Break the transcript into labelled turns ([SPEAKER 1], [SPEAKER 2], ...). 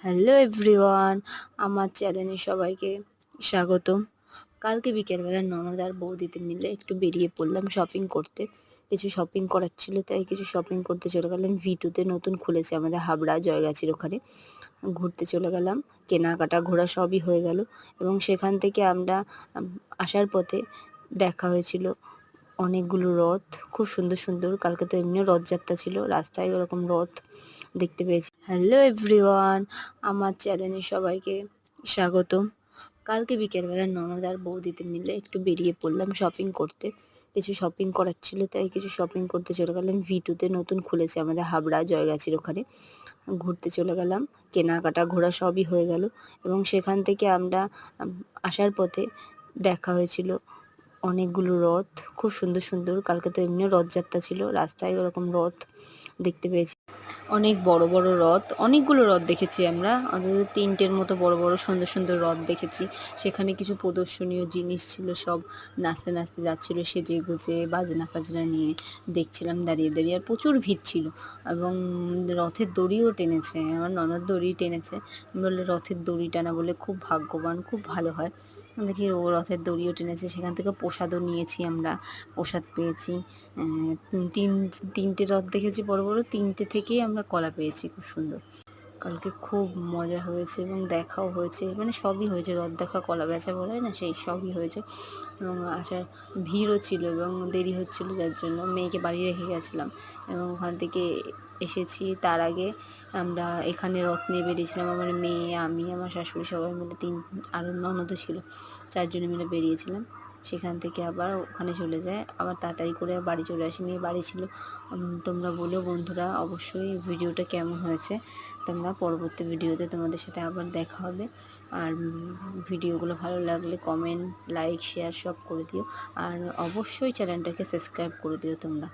[SPEAKER 1] Hello everyone, আমার চ্যানেলে সবাইকে স্বাগতম। কালকে বিকেলবেলা ননদ আর বৌদিদের মিলে একটু বেরিয়ে পড়লাম শপিং করতে। কিছু শপিং করার ছিল, তাই কিছু শপিং করতে চলে গেলাম ভি2-তে। নতুন খুলেছে আমাদের হাবড়া জয়গাছির ওখানে। ঘুরতে চলে গেলাম, কেনাকাটা ঘোরা সবই হয়ে গেল এবং সেখান থেকে আমরা আম আসার পথে দেখা হয়েছিল অনেকগুলো রথ, খুব সুন্দর সুন্দর। কালকে তো এমনিও রথযাত্রা ছিল, রাস্তায় ওরকম রথ দেখতে পেয়েছি। হ্যালো এভরিওয়ান, আমার চ্যানেলে সবাইকে স্বাগতম। কালকে বিকেলবেলা ননদ আর বৌদিদের মিলে একটু বেরিয়ে পড়লাম শপিং করতে। কিছু শপিং করার ছিল, তাই কিছু শপিং করতে চলে গেলাম ভি2-তে। নতুন খুলেছে আমাদের হাবড়া জয়গাছির ওখানে। ঘুরতে চলে গেলাম, কেনাকাটা ঘোরা সবই হয়ে গেল এবং সেখান থেকে আমরা আসার পথে দেখা হয়েছিল অনেকগুলো রথ, খুব সুন্দর সুন্দর। কালকে তো এমনিও রথযাত্রা ছিল, রাস্তায় ওরকম রথ দেখতে পেয়েছি। অনেক বড় বড় রথ, অনেকগুলো রথ দেখেছি আমরা, অন্তত 3টের মতো বড় বড় সুন্দর সুন্দর রথ দেখেছি। সেখানে কিছু প্রদর্শনীয় জিনিস ছিল, সব নাচতে নাচতে যাচ্ছিল সেজে গুজে, বাজনা ফাজনা নিয়ে। দেখছিলাম দাঁড়িয়ে দাঁড়িয়ে, আর প্রচুর ভিড় ছিল এবং রথের দড়িও টেনেছে, আমার ননদ দড়ি টেনেছে। বললে রথের দড়ি টানা বলে খুব ভাগ্যবান, খুব ভালো হয়। দেখি ও রথের দড়িও টেনেছে, সেখান থেকে প্রসাদও নিয়েছি আমরা, প্রসাদ পেয়েছি। তিনটে রথ দেখেছি বড় বড়, 3টে থেকেই আমরা কলা পেয়েছি, খুব সুন্দর। কালকে খুব মজা হয়েছে এবং দেখাও হয়েছে, মানে সবই হয়েছে, রথ দেখা কলা বেচা বলে না, সেই সবই হয়েছে। এবং আসার ভিড়ও ছিল এবং দেরি হচ্ছিলো, যার জন্য মেয়েকে বাড়ি রেখে গেছিলাম এবং ওখান থেকে এসেছি। তার আগে আমরা এখানে রথ নিয়ে বেরিয়েছিলাম, আমার মেয়ে, আমি, আমার শাশুড়ি, সবাই মিলে আরও ননদও ছিল, 4 জনে মিলে বেরিয়েছিলাম। সেখান থেকে আবার ওখানে চলে যায়, আবার তাড়াতাড়ি করে বাড়ি চলে আসি, মেয়ে বাড়ি ছিল। তোমরা বলো বন্ধুরা অবশ্যই ভিডিওটা কেমন হয়েছে। তোমরা পরবর্তী ভিডিওতে তোমাদের সাথে আবার দেখা হবে। আর ভিডিওগুলো ভালো লাগলে কমেন্ট, লাইক, শেয়ার সব করে দিও। আর অবশ্যই চ্যানেলটাকে সাবস্ক্রাইব করে দিও তোমরা।